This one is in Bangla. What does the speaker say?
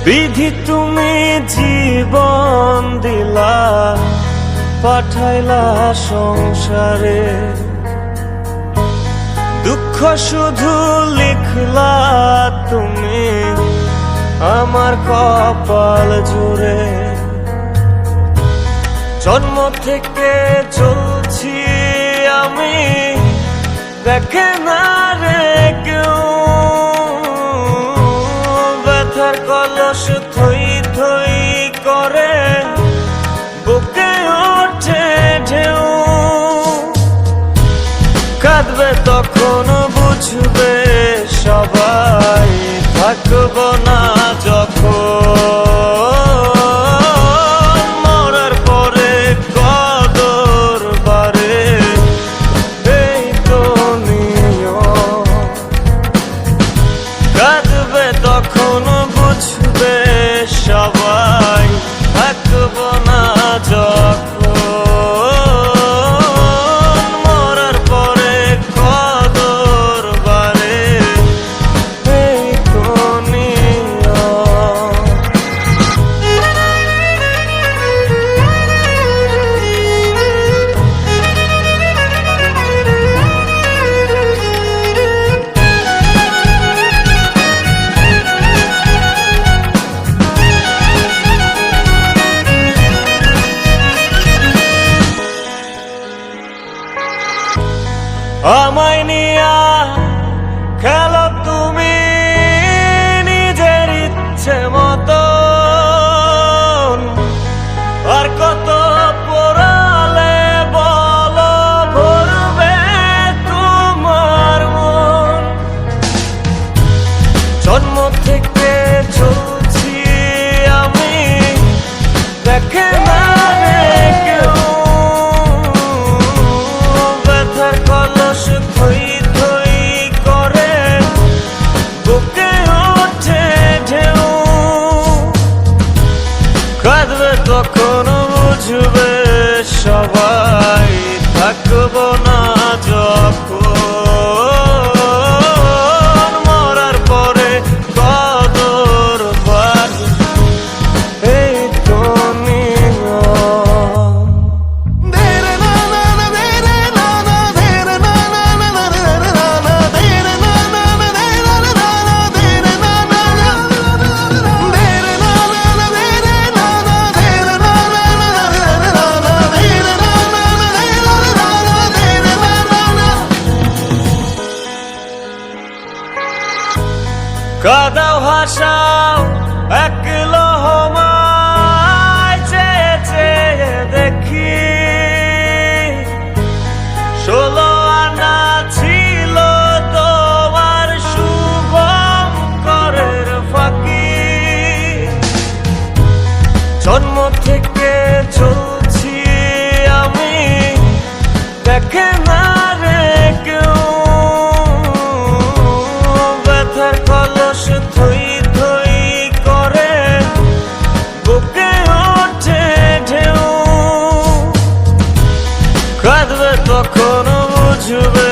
বিধি তুমি জীবন দিলা, পাঠাইলা সংসারে, দুঃখ শুধু লিখলা তুমি আমার কপাল জুড়ে। জন্ম থেকে চলছি আমি, দেখে না রে কেউ, ব্যথার কলস থই থই করে বুকে ওঠে ঢেউ। কাঁদবে তখন বুঝবে সবাই, থাকব না যখন মরার পরে কদর বাড়ে, এই তো নিয়ম। কাঁদবে তখন বুঝবে সবাই, থাকব না যখন মরার পরে কদর বাড়ে, এই তো নিয়ম। আমায় নিয়া খেলো তুমি নিজের ইচ্ছে মতন, আর কত পোড়ালে বলো ভরবে তোমার মন। জন্ম থেকে চলছি আমি, দেখে না রে কেউ, ব্যথার কলস থই থই করে বুকে ওঠে ঢেউ। কাঁদবে তখন বুঝবে সবাই, থাকব না যখন মরার পরে কদর বাড়ে, এই তো নিয়ম। কাদাও হাসাও এক লহমায়, চেয়ে চেয়ে দেখি 16 আনা ছিল তোমার শুভঙ্করের ফাঁকি। জন্ম থেকে চলছি আমি, দেখে না রে কেউ, ব্যথার কলস থই থই করে বুকে ওঠে ঢেউ। কাঁদবে তখন বুঝবে